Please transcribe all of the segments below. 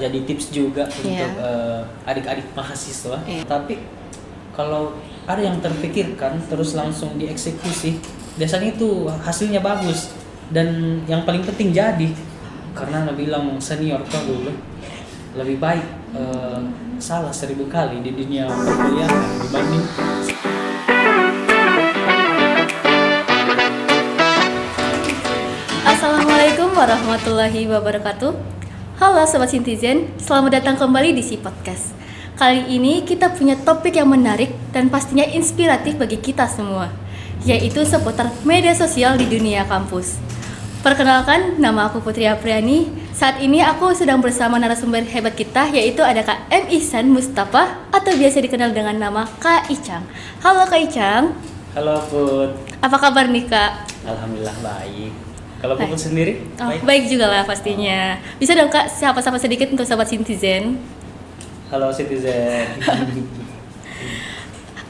jadi tips juga untuk adik-adik mahasiswa. Tapi kalau ada yang terpikirkan terus langsung dieksekusi, biasanya itu hasilnya bagus dan yang paling penting jadi. Karena bilang senior tuh dulu lebih baik salah 1000 kali di dunia perkuliahan dibanding Assalamualaikum warahmatullahi wabarakatuh. Halo Sobat Citizen, selamat datang kembali di Si Podcast. Kali ini kita punya topik yang menarik dan pastinya inspiratif bagi kita semua, yaitu seputar media sosial di dunia kampus. Perkenalkan, nama aku Putri Apriani. Saat ini aku sedang bersama narasumber hebat kita, yaitu ada Kak M. Ihsan Mustafa atau biasa dikenal dengan nama Kak Icang. Halo Kak Icang. Halo Put. Apa kabar nih Kak? Alhamdulillah baik. Kalau Puput sendiri? Baik juga lah pastinya. Bisa dong Kak, sapa-sapa sedikit untuk Sobat Citizen. Halo Citizen.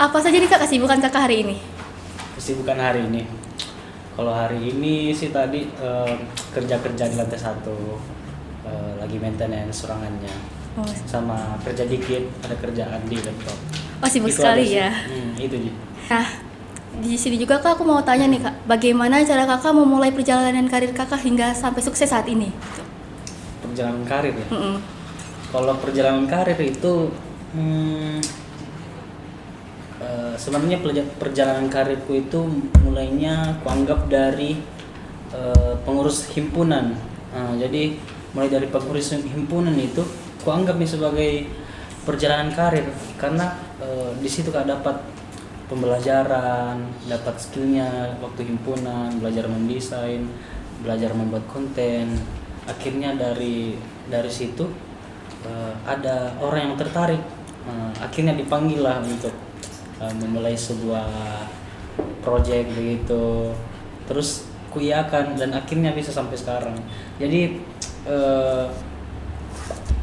Apa saja nih Kak kesibukan Kakak hari ini? Kesibukan hari ini? Kalau hari ini sih tadi kerja-kerja di lantai 1, lagi maintenance ruangannya. Sama kerja dikit, ada kerjaan di laptop. Sibuk Itu sekali ya. Itu sih. Nah, di sini juga Kak aku mau tanya nih Kak, bagaimana cara Kakak memulai perjalanan karir Kakak hingga sampai sukses saat ini? Perjalanan karir ya? Kalau perjalanan karir itu sebenarnya perjalanan karirku itu mulainya kuanggap dari pengurus himpunan. Jadi mulai dari pengurus himpunan itu kuanggap nih sebagai perjalanan karir karena di situ Kak dapat pembelajaran, dapat skillnya waktu himpunan, belajar mendesain, belajar membuat konten. Akhirnya dari situ ada orang yang tertarik, akhirnya dipanggil lah untuk memulai sebuah project begitu. Terus kuiakan dan akhirnya bisa sampai sekarang. Jadi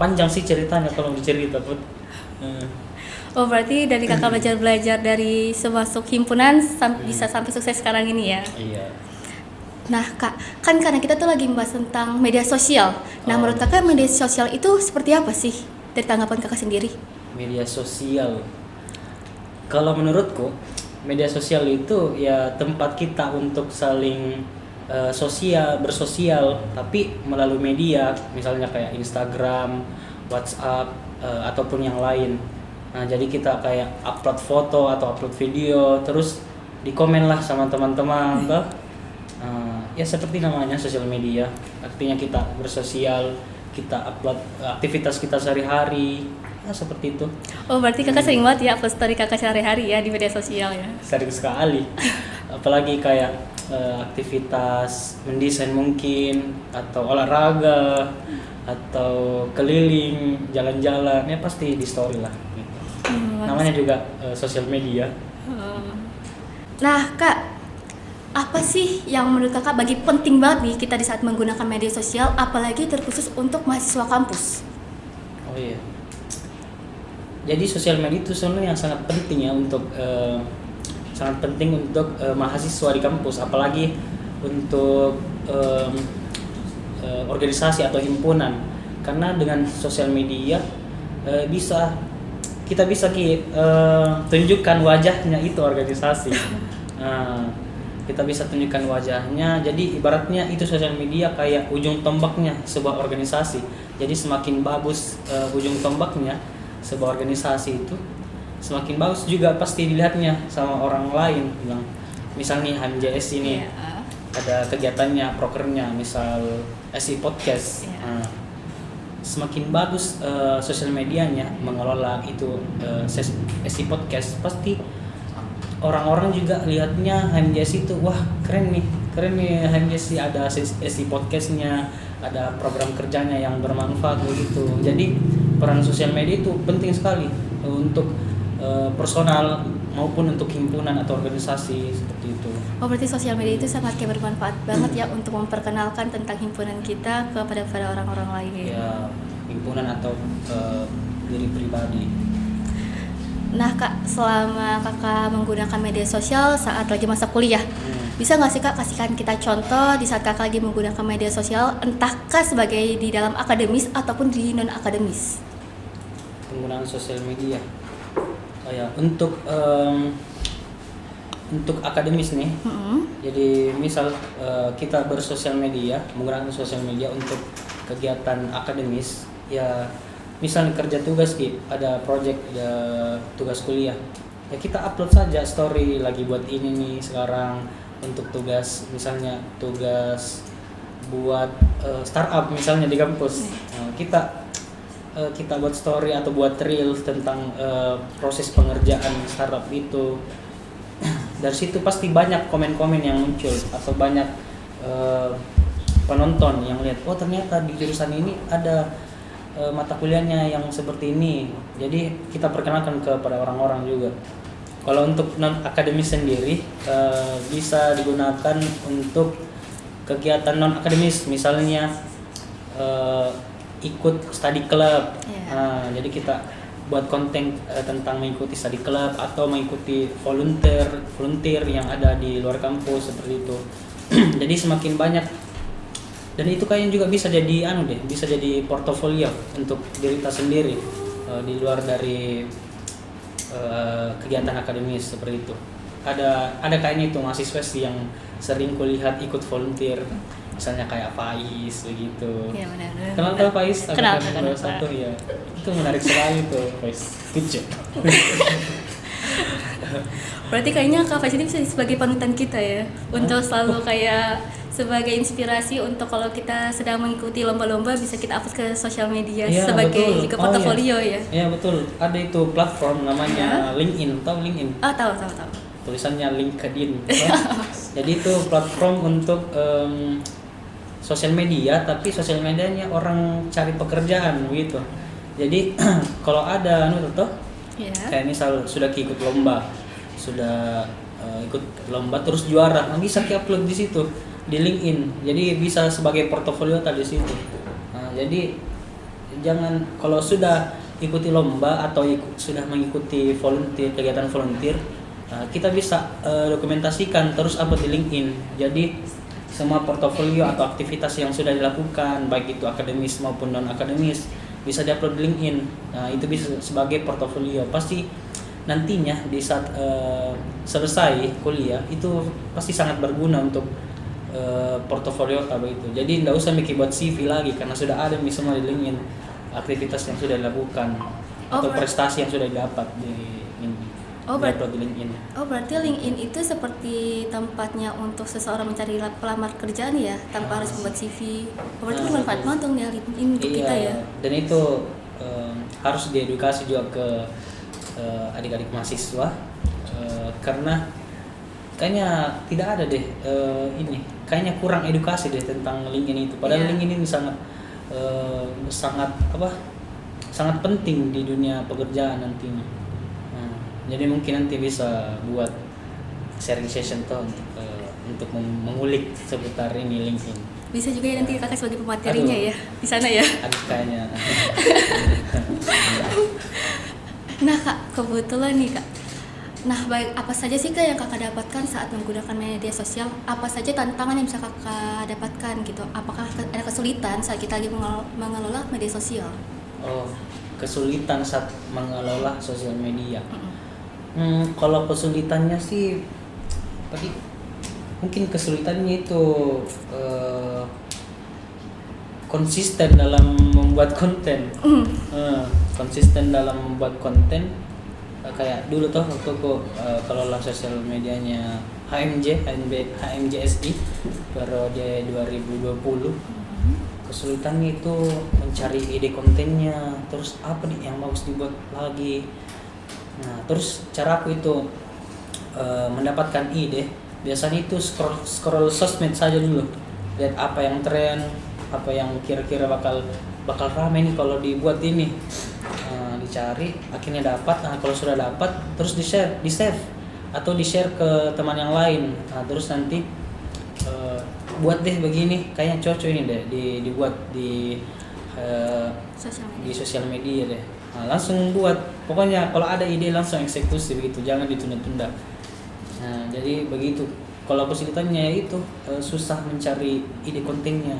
panjang sih ceritanya kalau dicerita Put. Berarti dari Kakak belajar dari semasuk himpunan bisa sampai sukses sekarang ini ya? Iya. Nah Kak, kan karena kita tuh lagi membahas tentang media sosial. Nah menurut Kakak media sosial itu seperti apa sih? Dari tanggapan Kakak sendiri? Media sosial. Kalau menurutku, media sosial itu ya tempat kita untuk saling bersosial, tapi melalui media, misalnya kayak Instagram, WhatsApp, ataupun yang lain. Nah, jadi kita kayak upload foto atau upload video, terus dikomen lah sama teman-teman, ya seperti namanya sosial media. Artinya kita bersosial, kita upload aktivitas kita sehari-hari, seperti itu. Berarti Kakak sering banget ya upload story Kakak sehari-hari ya di media sosial ya? Sering sekali, apalagi kayak aktivitas mendesain mungkin, atau olahraga, atau keliling, jalan-jalan, ya pasti di story lah. Namanya juga sosial media. Nah Kak, apa sih yang menurut Kakak bagi penting banget nih kita di saat menggunakan media sosial, apalagi terkhusus untuk mahasiswa kampus? Oh iya. Jadi sosial media itu sebenarnya yang sangat penting ya untuk mahasiswa di kampus, apalagi untuk organisasi atau himpunan. Karena dengan sosial media kita bisa tunjukkan wajahnya itu organisasi. Kita bisa tunjukkan wajahnya. Jadi ibaratnya itu sosial media kayak ujung tombaknya sebuah organisasi. Jadi semakin bagus ujung tombaknya sebuah organisasi itu, semakin bagus juga pasti dilihatnya sama orang lain. Bilang, misalnya HMJS ini ada kegiatannya, prokernya, misal SI Podcast. Semakin bagus sosial medianya mengelola itu SI Podcast, pasti orang-orang juga lihatnya HMJS itu, wah keren nih HMJS ada SI Podcastnya, ada program kerjanya yang bermanfaat begitu. Jadi peran sosial media itu penting sekali untuk personal maupun untuk himpunan atau organisasi seperti itu. Berarti sosial media itu sangat bermanfaat banget ya untuk memperkenalkan tentang himpunan kita kepada orang-orang lain. Ya, himpunan atau diri pribadi. Nah kak, selama kakak menggunakan media sosial saat lagi masa kuliah, bisa nggak sih kak kasihkan kita contoh di saat kakak lagi menggunakan media sosial, entahkah sebagai di dalam akademis ataupun di non akademis? Penggunaan sosial media. Oh ya, untuk akademis nih. Jadi misal kita bersosial media, menggunakan sosial media untuk kegiatan akademis, ya misal kerja tugas ada project, ada tugas kuliah, ya kita upload saja story lagi buat ini nih sekarang untuk tugas, misalnya tugas buat startup misalnya di kampus. Kita buat story atau buat reels tentang proses pengerjaan startup itu. Dari situ pasti banyak komen-komen yang muncul atau banyak penonton yang lihat, oh ternyata di jurusan ini ada mata kuliahnya yang seperti ini. Jadi kita perkenalkan kepada orang-orang juga. Kalau untuk non akademis sendiri bisa digunakan untuk kegiatan non akademis, misalnya ikut study club. Jadi kita buat konten tentang mengikuti study club atau mengikuti volunteer yang ada di luar kampus seperti itu. Jadi semakin banyak, dan itu kayaknya juga bisa jadi bisa jadi portofolio untuk diri kita sendiri di luar dari kegiatan akademis seperti itu. Ada kayaknya itu mahasiswa sih yang sering kulihat ikut volunteer, misalnya kayak Faiz begitu. Iya benar. Kenal Faiz? Kenal. Satu ya. Itu menarik sekali tuh Faiz. Good job. Berarti kayaknya Kak Faiz ini bisa sebagai panutan kita ya, untuk selalu kayak sebagai inspirasi untuk kalau kita sedang mengikuti lomba-lomba bisa kita upload ke sosial media Ya, sebagai betul. juga portofolio ya. Iya betul. Ada itu platform namanya LinkedIn. Tahu LinkedIn? Oh tahu. Tulisannya LinkedIn. Jadi itu platform untuk sosial media, tapi sosial medianya orang cari pekerjaan gitu. Jadi kalau ada kayak misal sudah ikut lomba, ikut lomba terus juara, bisa upload di situ di LinkedIn. Jadi bisa sebagai portofolio tadi situ. Jadi jangan, kalau sudah ikuti lomba atau sudah mengikuti kegiatan volunteer, kita bisa dokumentasikan terus upload di LinkedIn. Jadi semua portofolio atau aktivitas yang sudah dilakukan, baik itu akademis maupun non akademis, bisa diupload di LinkedIn. Itu bisa sebagai portofolio. Pasti nantinya di saat selesai kuliah itu pasti sangat berguna untuk portofolio itu. Jadi tidak usah mikir buat CV lagi karena sudah ada semua di LinkedIn aktivitas yang sudah dilakukan atau prestasi yang sudah didapat di LinkedIn. Berarti LinkedIn itu seperti tempatnya untuk seseorang mencari pelamar kerjaan ya, tanpa harus membuat CV. Berarti bermanfaat banget dong ya LinkedIn untuk kita ya. Dan itu harus diedukasi juga ke adik-adik mahasiswa, karena kayaknya tidak ada deh kayaknya kurang edukasi deh tentang LinkedIn itu. Padahal LinkedIn ini sangat penting di dunia pekerjaan nantinya. Jadi mungkin nanti bisa buat sharing session untuk mengulik seputar ini LinkedIn. Bisa juga ya nanti kakak sebagai pematerinya ya di sana ya. Kayaknya. Nah kak, kebetulan nih kak. Nah baik, apa saja sih kak yang kakak dapatkan saat menggunakan media sosial? Apa saja tantangan yang bisa kakak dapatkan gitu? Apakah ada kesulitan saat kita lagi mengelola media sosial? Oh, kesulitan saat mengelola sosial media. Kalau kesulitannya sih, mungkin kesulitannya itu konsisten dalam membuat konten. Konsisten dalam membuat konten. Kayak dulu waktu aku kelola sosial medianya HMJSI periode 2020. Kesulitannya itu mencari ide kontennya, terus apa nih yang bagus dibuat lagi. Nah, terus cara aku itu mendapatkan ide, biasanya itu scroll sosmed saja dulu, lihat apa yang tren, apa yang kira-kira bakal ramai nih kalau dibuat ini. Dicari, akhirnya dapat. Nah, kalau sudah dapat, terus di save atau di share ke teman yang lain. Nah, terus nanti buat deh begini, kayaknya cocok ini deh dibuat di Sosial di media. sosial media deh. Nah, langsung buat, pokoknya kalau ada ide langsung eksekusi begitu, jangan ditunda-tunda. Nah, jadi begitu. Kalau kesulitannya ya itu susah mencari ide kontennya,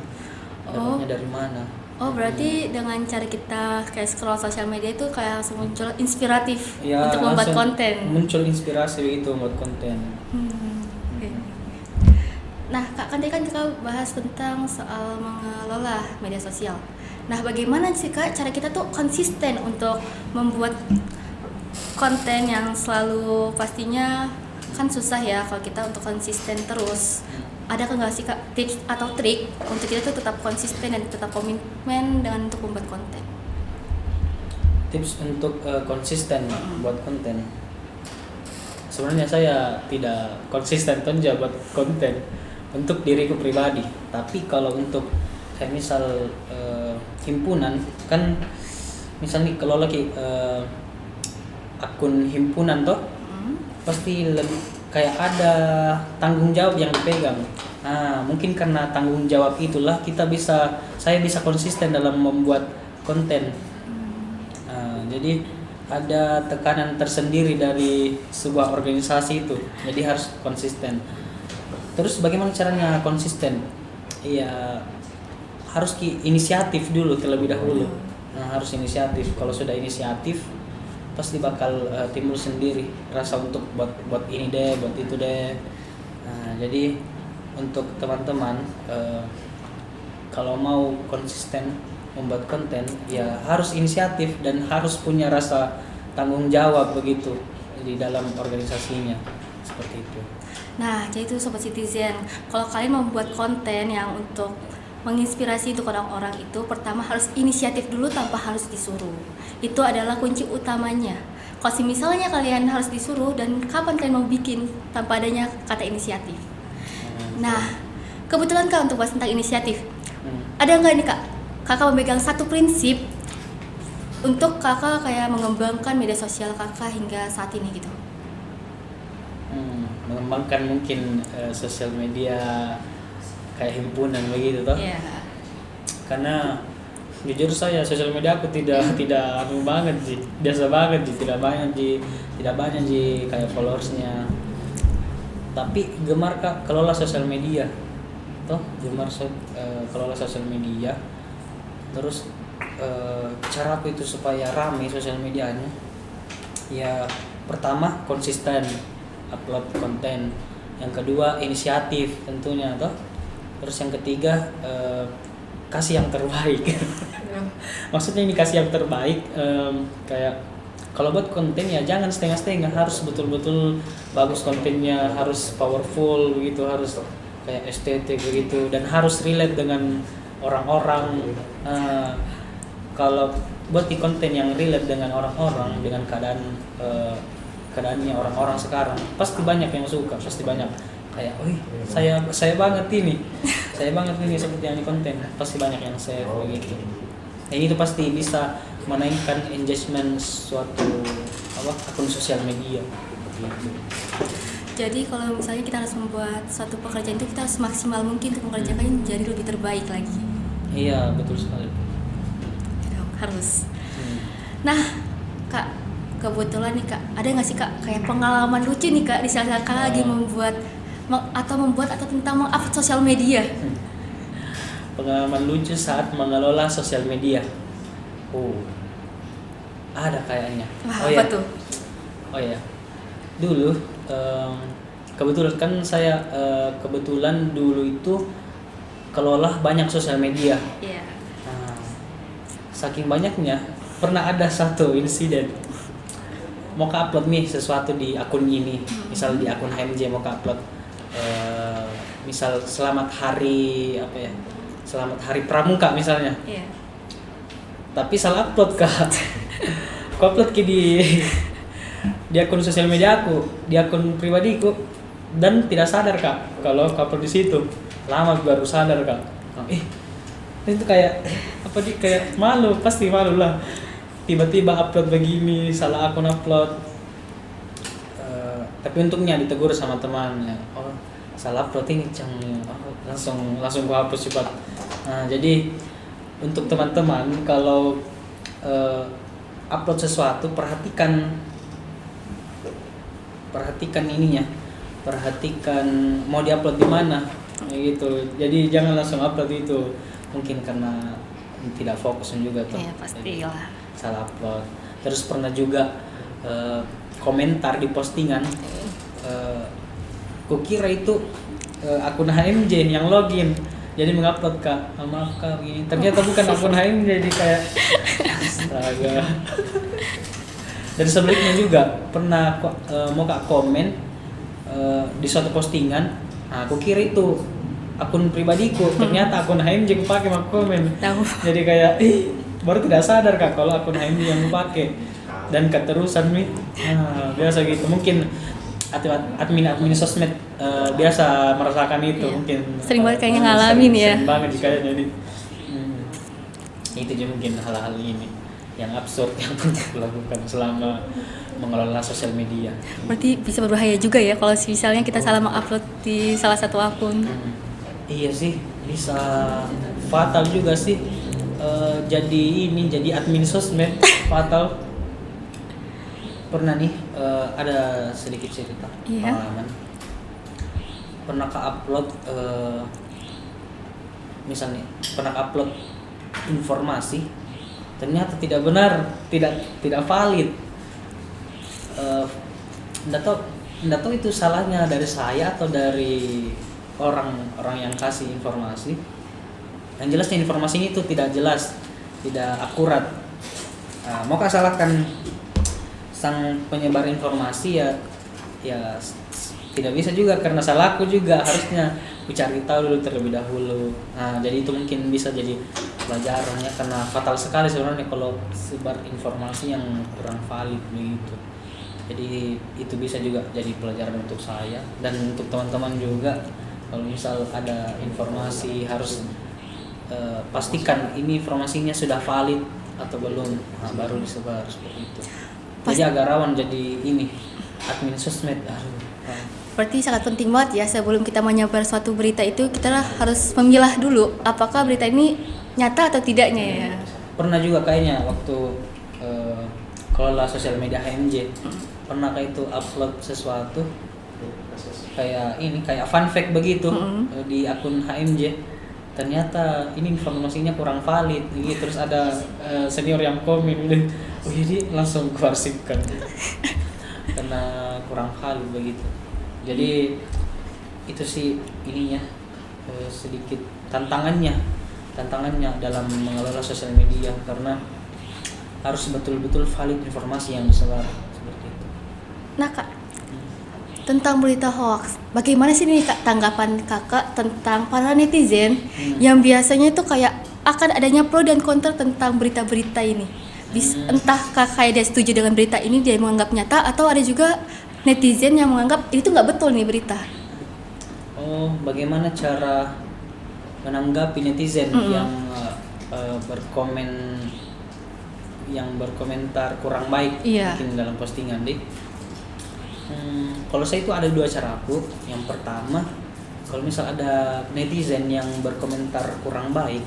Oh. dapatnya dari mana. Oh, berarti dengan cara kita kayak scroll sosial media itu kayak langsung muncul inspiratif Ya, untuk membuat langsung konten. muncul inspirasi begitu buat konten. Oke. Nah, Kak, kan tadi kan kita bahas tentang soal mengelola media sosial. Nah, bagaimana sih Kak cara kita tuh konsisten untuk membuat konten yang selalu pastinya kan susah ya kalau kita untuk konsisten terus. Ada nggak sih Kak tips atau trik untuk kita tuh tetap konsisten dan tetap komitmen dengan untuk membuat konten? Tips untuk konsisten buat konten. Sebenarnya saya tidak konsisten aja buat konten untuk diriku pribadi. Tapi kalau untuk kayak misal himpunan kan, misal nih kalau lagi akun himpunan toh pasti lebih kayak ada tanggung jawab yang dipegang. Nah, mungkin karena tanggung jawab itulah saya bisa konsisten dalam membuat konten. Jadi ada tekanan tersendiri dari sebuah organisasi itu, jadi harus konsisten. Terus bagaimana caranya konsisten? Ya harus inisiatif dulu terlebih dahulu. Nah, harus inisiatif. Kalau sudah inisiatif pasti bakal timbul sendiri rasa untuk buat ini deh, buat itu deh. Nah, jadi untuk teman-teman kalau mau konsisten membuat konten ya harus inisiatif dan harus punya rasa tanggung jawab begitu di dalam organisasinya, seperti itu. Nah, jadi itu Sobat Citizen, kalau kalian membuat konten yang untuk menginspirasi untuk orang-orang itu, pertama harus inisiatif dulu tanpa harus disuruh. Itu adalah kunci utamanya. Kalau misalnya kalian harus disuruh, dan kapan kalian mau bikin tanpa adanya kata inisiatif? Nah, kebetulan Kak untuk bahas tentang inisiatif, ada nggak nih Kak, Kakak memegang satu prinsip untuk Kakak kayak mengembangkan media sosial Kakak hingga saat ini gitu? Mengembangkan mungkin sosial media kayak himpunan begitu toh. Iya. Karena jujur saya sosial media aku tidak anu banget sih, biasa banget sih, tidak banyak sih kayak followersnya. Tapi gemar Kak kelola sosial media, toh kelola sosial media. Terus cara aku itu supaya ramai sosial medianya, ya pertama konsisten upload konten, yang kedua inisiatif tentunya toh, terus yang ketiga kasih yang terbaik. Maksudnya ini kasih yang terbaik, kayak kalau buat konten ya jangan setengah-setengah, harus betul-betul bagus kontennya, harus powerful begitu, harus kayak estetik begitu, dan harus relate dengan orang-orang. Kalau buat di konten yang relate dengan orang-orang, dengan keadaannya orang-orang sekarang, pasti banyak yang suka, pasti banyak kayak, "Wih, saya banget ini." Saya banget ini seperti yang di konten, pasti banyak yang share begitu. Dan itu pasti bisa menaikkan engagement suatu akun sosial media begitu. Jadi kalau misalnya kita harus membuat suatu pekerjaan itu, kita harus maksimal mungkin untuk mengerjakannya menjadi lebih terbaik lagi. Iya, betul sekali. Harus. Nah, Kak, kebetulan nih Kak, ada nggak sih Kak kayak pengalaman lucu nih Kak di saat Kakak lagi membuat atau tentang mengupload sosial media? Pengalaman lucu saat mengelola sosial media. Ada kayaknya. Wah, Oh apa ya. tuh? Oh ya. Dulu kebetulan kan saya kebetulan dulu itu kelola banyak sosial media. Iya. Nah, saking banyaknya pernah ada satu insiden mau upload nih sesuatu di akun ini, misal di akun HMJ mau upload misal selamat hari selamat hari pramuka misalnya, Iya. tapi salah upload Kak. Aku upload di akun sosial media aku, di akun pribadiku, dan tidak sadar Kak kalau aku upload di situ. Lama baru sadar Kak. Itu kayak kayak malu, pasti malu lah. Tiba-tiba upload begini, salah akun upload. Tapi untungnya ditegur sama temannya. Oh, salah upload ini langsung gua hapus cepat. Nah, jadi untuk teman-teman kalau upload sesuatu perhatikan ininya, perhatikan mau diupload di mana gitu. Jadi jangan langsung upload itu, mungkin karena tidak fokus juga tuh. Iya, pastilah. Salah upload. Terus pernah juga komentar di postingan, kukira itu akun HMJ yang login, jadi mengupload kak, maaf kak ini ternyata bukan akun HMJ, jadi kayak astaga. Dan sebaliknya juga pernah mau kak komen di suatu postingan, aku kira itu akun pribadiku, ternyata akun HMJ aku pakai mau komen. Tahu. Jadi kayak baru tidak sadar kak kalau akun HMJ yang aku pakai, dan keterusan nih. Biasa gitu, mungkin admin sosmed biasa merasakan itu. Iya. Mungkin Sering banget kayaknya ngalamin ya. sering banget kayaknya. Jadi itu juga mungkin hal-hal ini yang absurd yang pernah aku lakukan selama mengelola sosial media. Berarti bisa berbahaya juga ya kalau misalnya kita salah mengupload di salah satu akun. Iya sih, bisa fatal juga sih. Jadi admin sosmed fatal. Pernah nih ada sedikit cerita pengalaman. Pernah ke-upload misalnya pernah upload informasi, ternyata tidak benar, tidak valid. Nggak tahu itu salahnya dari saya atau dari orang yang kasih informasi. Yang jelasnya informasinya itu tidak jelas, tidak akurat. Mau salahkan sang penyebar informasi ya tidak bisa juga, karena salahku juga, harusnya aku cari tahu dulu terlebih dahulu. Jadi itu mungkin bisa jadi pelajaran ya, karena fatal sekali sebenarnya kalau sebar informasi yang kurang valid begitu. Jadi itu bisa juga jadi pelajaran untuk saya dan untuk teman-teman juga. Kalau misal ada informasi harus pastikan ini informasinya sudah valid atau belum, baru disebar seperti itu. Jadi agak rawan jadi ini admin sosmed. Berarti sangat penting banget ya, sebelum kita menyebar suatu berita itu kita harus memilah dulu apakah berita ini nyata atau tidaknya ya. Pernah juga kayaknya waktu kelola sosial media HMJ, pernah kayak itu upload sesuatu kayak fun fact begitu di akun HMJ, ternyata ini informasinya kurang valid gitu. Terus ada senior yang komen, jadi langsung kuarsipkan karena kurang valid begitu. Jadi itu sih ininya sedikit tantangannya dalam mengelola sosial media, karena harus betul-betul valid informasi yang disebar seperti itu. Nah kak, tentang berita hoax, bagaimana sih nih kak tanggapan kakak tentang para netizen yang biasanya itu kayak akan adanya pro dan kontra tentang berita-berita ini? Entah kakak dia setuju dengan berita ini, dia menganggap nyata, atau ada juga netizen yang menganggap ini tuh nggak betul nih berita. Bagaimana cara menanggapi netizen yang berkomentar kurang baik mungkin dalam postingan deh. Kalau saya itu ada dua caraku. Yang pertama, kalau misal ada netizen yang berkomentar kurang baik,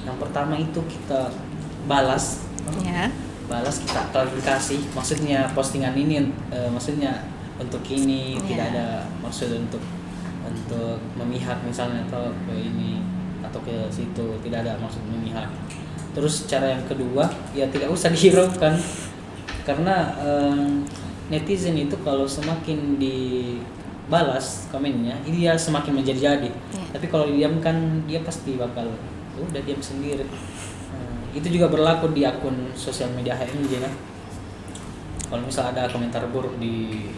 yang pertama itu kita balas, kita klarifikasi. Maksudnya postingan ini maksudnya untuk ini, tidak ada maksud untuk memihak misalnya, atau ke ini atau ke situ, tidak ada maksud memihak. Terus cara yang kedua, ya tidak usah dihiraukan, karena netizen itu kalau semakin dibalas komennya, dia semakin menjadi-jadi. Tapi kalau didiamkan, dia pasti bakal udah diam sendiri. Itu juga berlaku di akun sosial media HMJ ya. Kalau misal ada komentar buruk di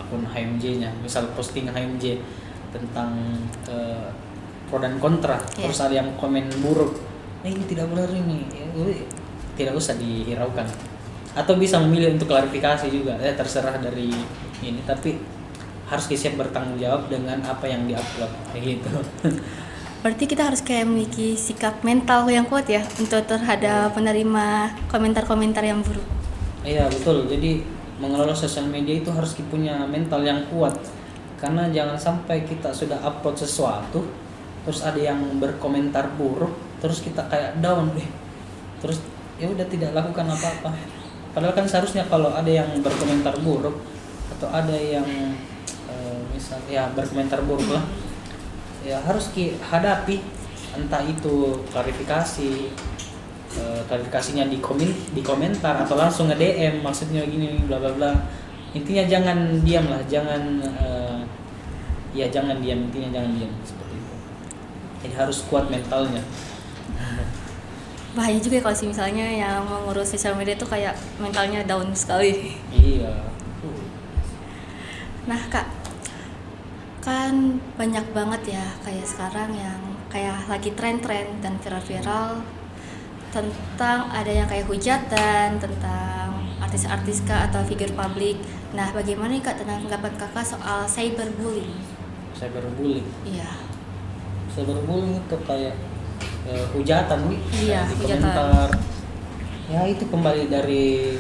akun HMJ-nya, misal posting HMJ tentang pro dan kontra, terus ada yang komen buruk, ini tidak benar ini, tidak usah dihiraukan. Atau bisa memilih untuk klarifikasi juga, terserah dari ini, tapi harus siap bertanggung jawab dengan apa yang diupload kayak gitu. Berarti kita harus kayak memiliki sikap mental yang kuat ya untuk terhadap penerima komentar-komentar yang buruk. Iya betul, jadi mengelola sosial media itu harus punya mental yang kuat, karena jangan sampai kita sudah upload sesuatu terus ada yang berkomentar buruk, terus kita kayak down, terus ya udah tidak lakukan apa-apa. Padahal kan seharusnya kalau ada yang berkomentar buruk atau ada yang misal ya berkomentar buruk lah, ya harus hadapi, entah itu klarifikasinya di komentar atau langsung nge-DM maksudnya gini bla bla bla. Intinya jangan diam lah, jangan diam, intinya jangan diam seperti itu. Jadi harus kuat mentalnya. Bahaya juga kalau misalnya yang mengurus sosial media itu kayak mentalnya down sekali. Iya. Nah Kak, kan banyak banget ya kayak sekarang yang kayak lagi tren-tren dan viral-viral tentang ada yang kayak hujatan tentang artis-artis Kak atau figur publik. Nah bagaimana nih Kak tentang pendapat Kakak soal cyberbullying? Cyberbullying. Iya. Cyberbullying itu kayak hujatan Iya, di hujatan. komentar. Ya itu kembali dari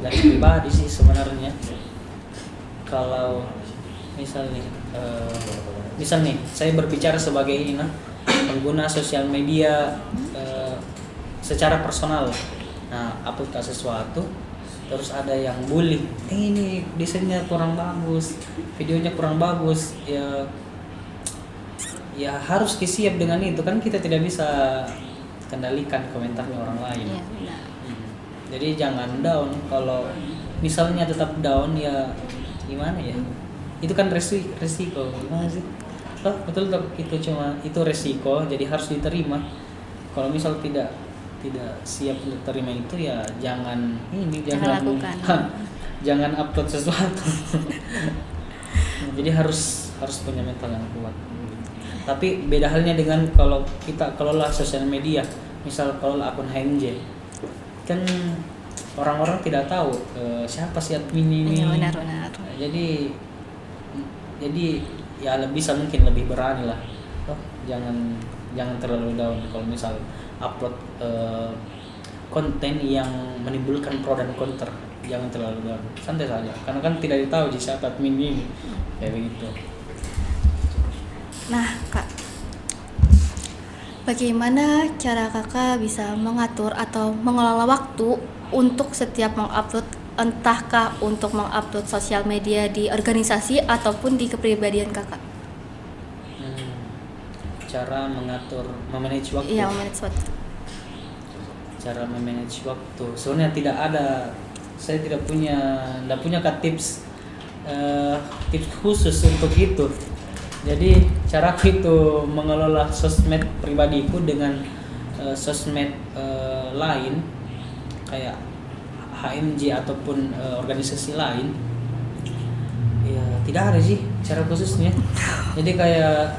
pribadi sih sebenarnya. Kalau misal nih saya berbicara sebagai pengguna sosial media secara personal. Nah, upload sesuatu terus ada yang bully. Ini desainnya kurang bagus, videonya kurang bagus. Ya harus siap dengan itu, kan kita tidak bisa kendalikan komentarnya orang lain. Iya, benar. Jadi jangan down. Kalau misalnya tetap down ya gimana ya? Itu kan resiko. Gimana sih? Betul itu resiko, jadi harus diterima. Kalau misal tidak siap untuk terima itu ya jangan lakukan. Jangan upload sesuatu. Jadi harus punya mental yang kuat. Tapi beda halnya dengan kalau kita kelola sosial media, misal kelola akun HMJ, kan orang-orang tidak tahu siapa sih admin ini. Benar. Jadi ya bisa mungkin lebih berani lah. Jangan terlalu down kalau misal upload konten yang menimbulkan pro dan kontra. Jangan terlalu down, santai saja. Karena kan tidak ditahu siapa admin ini, kayak begitu. Nah Kak, bagaimana cara Kakak bisa mengatur atau mengelola waktu untuk setiap mengupload, entahkah untuk mengupload sosial media di organisasi ataupun di kepribadian Kakak? Cara memanage waktu. Iya, memanage waktu. Cara memanage waktu. Sebenarnya saya tidak punya tips khusus untuk itu. Jadi caraku itu mengelola sosmed pribadiku dengan sosmed lain kayak HMJ ataupun organisasi lain. Ya tidak ada sih cara khususnya. Jadi kayak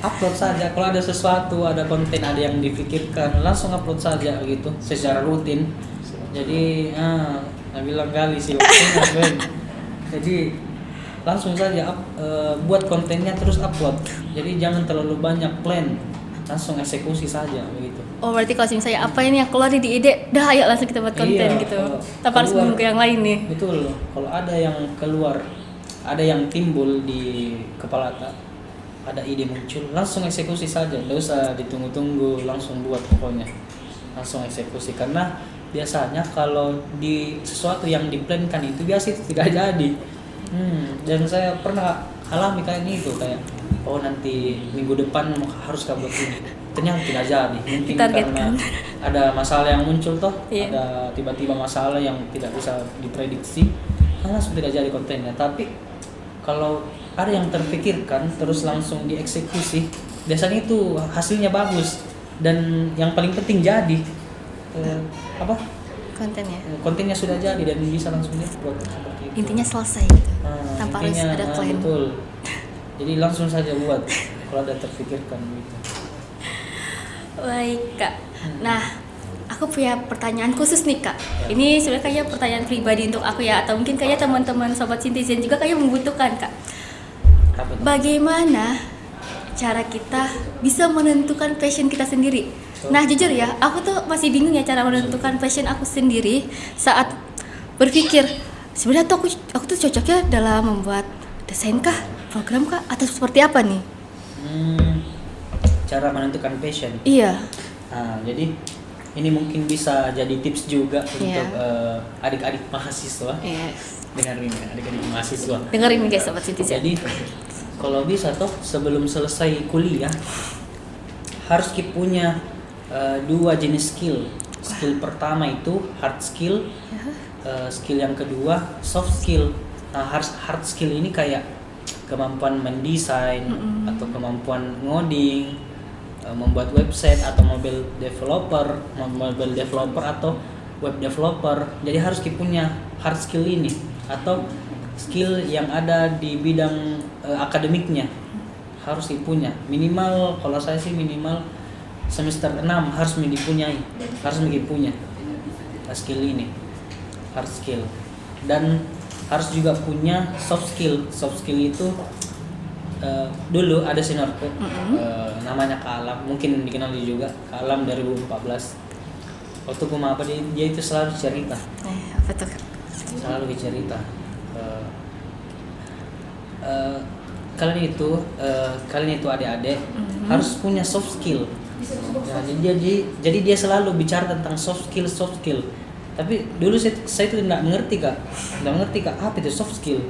upload saja kalau ada sesuatu, ada konten, ada yang dipikirkan, langsung upload saja gitu secara rutin. Jadi bilang kali sih waktunya. Jadi langsung saja buat kontennya terus upload. Jadi jangan terlalu banyak plan, langsung eksekusi saja begitu. Oh berarti kalau misalnya apa ini yang keluar di ide, dah ayo langsung kita buat konten gitu. Tanpa harus menunggu yang lain nih. Betul. Kalau ada yang keluar, ada yang timbul di kepala, ada ide muncul, langsung eksekusi saja. Tidak usah ditunggu-tunggu, langsung buat pokoknya. Langsung eksekusi, karena biasanya kalau di sesuatu yang diplankan itu biasa itu tidak jadi. Dan saya pernah alami kayak itu, kayak nanti minggu depan harus buat ini, ternyata tidak jadi. Mungkin karena ada masalah yang muncul Iya. Ada tiba-tiba masalah yang tidak bisa diprediksi, langsung tidak jadi kontennya. Tapi kalau ada yang terpikirkan terus langsung dieksekusi, biasanya itu hasilnya bagus, dan yang paling penting jadi kontennya sudah jadi dan bisa langsung diupload seperti itu. Intinya selesai gitu. Tanpa harus ada plan. Betul. Jadi langsung saja buat kalau ada terpikirkan gitu. Baik Kak. Nah, aku punya pertanyaan khusus nih Kak. Ya. Ini sebenarnya kayak pertanyaan pribadi untuk aku ya, atau mungkin kayak teman-teman sobat Citizen juga kayak membutuhkan Kak. Bagaimana cara kita bisa menentukan passion kita sendiri? Nah jujur ya, aku tuh masih bingung ya cara menentukan passion aku sendiri saat berpikir sebenarnya tuh aku tuh cocoknya dalam membuat desain kah, program kah, atau seperti apa nih? cara menentukan passion. Iya. Nah, jadi ini mungkin bisa jadi tips juga untuk Iya. adik-adik mahasiswa. Yes. Dengerin ya, adik-adik mahasiswa. Dengerin nih guys sobat citizen. Jadi kalau bisa toh sebelum selesai kuliah harus kita punya dua jenis skill. Skill pertama itu hard skill, skill yang kedua soft skill. Nah, hard skill ini kayak kemampuan mendesain atau kemampuan ngoding, membuat website atau mobile developer atau web developer. Jadi harus kita punya hard skill ini atau skill yang ada di bidang akademiknya harus dipunya. Minimal kalau saya sih minimal semester 6 harus dipunyai, harus punya skill ini, hard skill. Dan harus juga punya soft skill. Soft skill itu dulu ada seniorku namanya Kak Alam, mungkin dikenal juga Kak Alam 2014. Waktu aku maba dia itu selalu cerita. Apa tuh? Selalu cerita. Kalian itu adik-adik harus punya soft skill. Nah, jadi dia selalu bicara tentang soft skill. Tapi dulu saya itu nggak mengerti kak apa itu soft skill.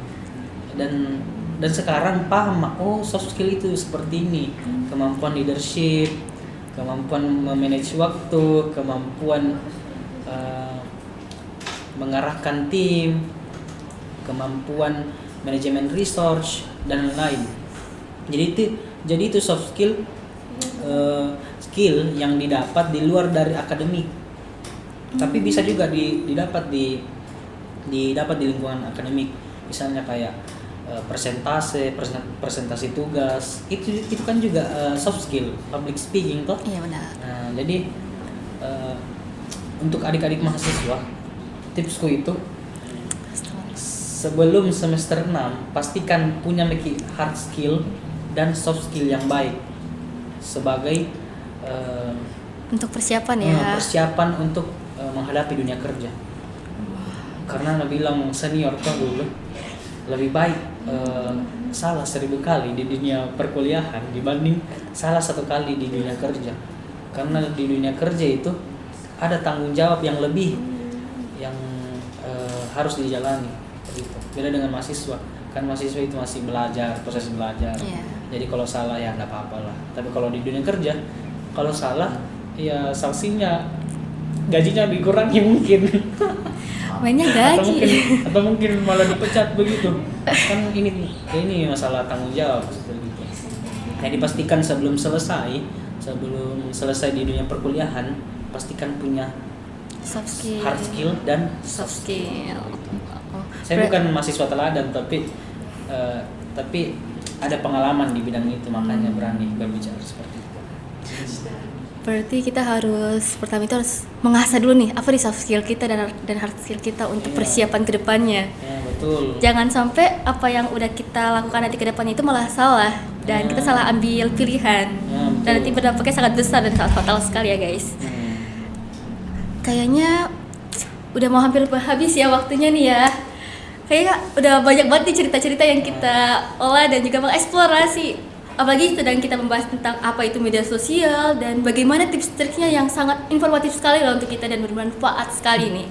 Dan sekarang paham, oh soft skill itu seperti ini, kemampuan leadership, kemampuan memanage waktu, kemampuan mengarahkan tim, kemampuan manajemen research dan lain-lain. Jadi itu soft skill, skill yang didapat di luar dari akademik, tapi bisa juga didapat di lingkungan akademik. Misalnya kayak presentasi tugas, itu kan juga soft skill, public speaking toh. Iya benar. Nah, jadi untuk adik-adik mahasiswa, tipsku itu sebelum semester 6 pastikan punya hard skill dan soft skill yang baik sebagai untuk persiapan ya. Persiapan untuk menghadapi dunia kerja. Karena bilang senior tuh dulu lebih baik salah 1000 kali di dunia perkuliahan dibanding salah 1 kali di dunia kerja. Karena di dunia kerja itu ada tanggung jawab yang lebih yang harus dijalani. Gitu. Beda dengan mahasiswa, kan mahasiswa itu masih belajar, proses belajar. Yeah. Jadi kalau salah ya nggak apa-apa lah. Tapi kalau di dunia kerja, kalau salah ya sanksinya gajinya dikurangi mungkin. Mainnya gaji. atau mungkin malah dipecat begitu. Kan ini masalah tanggung jawab seperti itu. Nah, dipastikan sebelum selesai di dunia perkuliahan, pastikan punya Soft skill. hard skill dan Soft skill. Saya bukan mahasiswa teladan, tapi ada pengalaman di bidang itu, makanya berani berbicara seperti itu. Berarti kita pertama itu harus mengasah dulu nih apa nih soft skill kita dan hard skill kita untuk persiapan kedepannya. Ya, betul. Jangan sampai apa yang udah kita lakukan nanti kedepannya itu malah salah dan kita salah ambil pilihan. Dan nanti berdampaknya sangat besar dan sangat fatal sekali ya guys. Kayaknya udah mau hampir habis ya waktunya nih ya. Kayaknya udah banyak banget nih cerita-cerita yang kita olah dan juga mengeksplorasi. Apalagi sedang kita membahas tentang apa itu media sosial dan bagaimana tips-triknya yang sangat informatif sekali loh untuk kita dan bermanfaat sekali nih.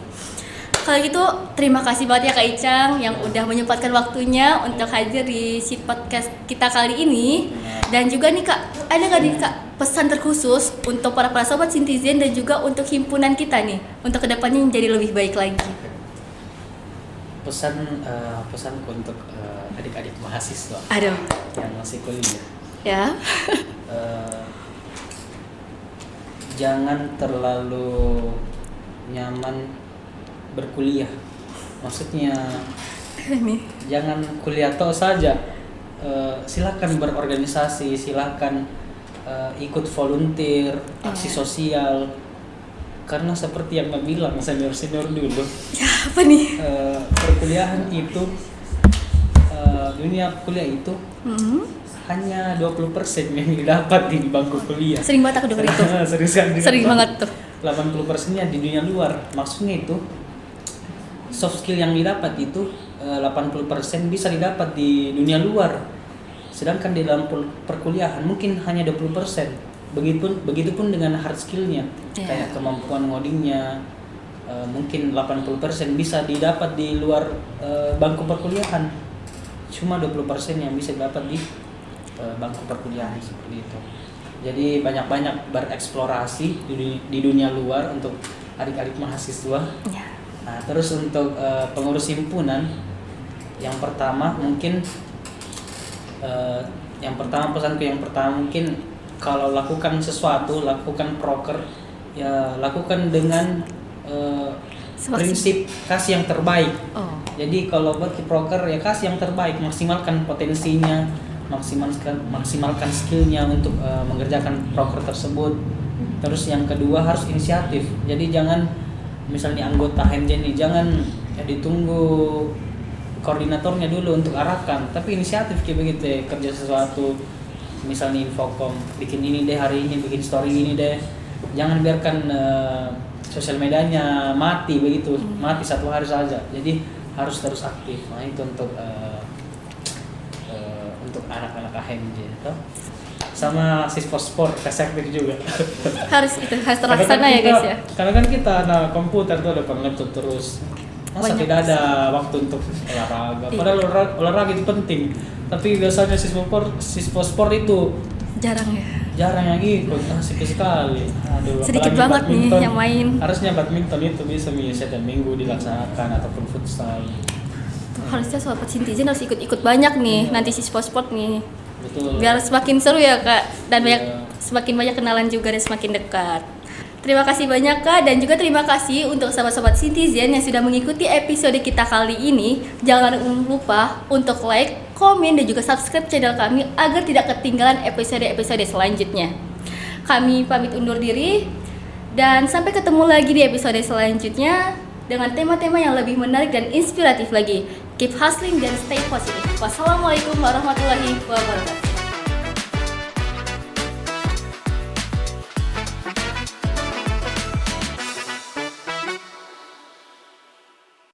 Kalau gitu terima kasih banget ya Kak Icang yang udah menyempatkan waktunya untuk hadir di si podcast kita kali ini. Dan juga nih Kak, ada nggak nih Kak pesan terkhusus untuk para sobat Citizen dan juga untuk himpunan kita nih untuk kedepannya menjadi lebih baik lagi? Pesanku untuk adik-adik mahasiswa Aduh. yang masih kuliah. Ya. Jangan terlalu nyaman berkuliah. Maksudnya jangan kuliah toh saja. Silakan berorganisasi, silakan ikut volunteer, aksi sosial. Karena seperti yang bilang senior dulu. Ya, apa nih? Perkuliahan itu dunia kuliah itu hanya 20% yang didapat di bangku kuliah. Sering banget aku denger itu. Sering banget tuh. 80%-nya di dunia luar. Maksudnya itu soft skill yang didapat itu 80% bisa didapat di dunia luar. Sedangkan di dalam perkuliahan mungkin hanya 20%. begitupun dengan hard skillnya, Iya. kayak kemampuan ngodingnya, mungkin 80% bisa didapat di luar bangku perkuliahan, cuma 20% yang bisa didapat di bangku perkuliahan seperti itu. Jadi banyak-banyak bereksplorasi di dunia luar untuk adik-adik mahasiswa. Ya. Nah, terus untuk pengurus himpunan, yang pertama mungkin pesanku yang pertama mungkin kalau lakukan sesuatu, lakukan proker, ya lakukan dengan prinsip kasih yang terbaik. Oh. Jadi kalau buat proker ya kasih yang terbaik, maksimalkan potensinya, maksimalkan skillnya untuk mengerjakan proker tersebut. Terus yang kedua harus inisiatif. Jadi jangan misalnya anggota HMJ nih, jangan ditunggu koordinatornya dulu untuk arahkan, tapi inisiatif kayak begitu ya, kerja sesuatu. Misalnya infokom, bikin ini deh hari ini, bikin story ini deh. Jangan biarkan sosial medianya mati begitu, mati satu hari saja. Jadi harus terus aktif. Nah itu untuk anak-anak HMJ itu. Sama Sispospor, Kesekdik juga. Harus terlaksana ya guys ya. Karena kan kita anak komputer tuh depan laptop terus. Masa Banyak tidak ada waktu untuk olahraga? Iya. Padahal olahraga itu penting. Tapi biasanya Sispospor itu Jarang ya. jarang yang ikut, asik sekali. Aduh, Sedikit apalagi banget nih badminton. yang main. Harusnya badminton itu bisa setiap minggu dilaksanakan ataupun futsal. Harusnya sobat Sintizen harus ikut-ikut banyak nih Iya. nanti si sport nih. Betul. Biar semakin seru ya Kak, dan Iya. semakin banyak kenalan juga dan semakin dekat. Terima kasih banyak Kak, dan juga terima kasih untuk sahabat-sahabat Sintizen yang sudah mengikuti episode kita kali ini. Jangan lupa untuk like, komen, dan juga subscribe channel kami agar tidak ketinggalan episode-episode selanjutnya. Kami pamit undur diri, dan sampai ketemu lagi di episode selanjutnya dengan tema-tema yang lebih menarik dan inspiratif lagi. Keep hustling dan stay positive. Wassalamualaikum warahmatullahi wabarakatuh.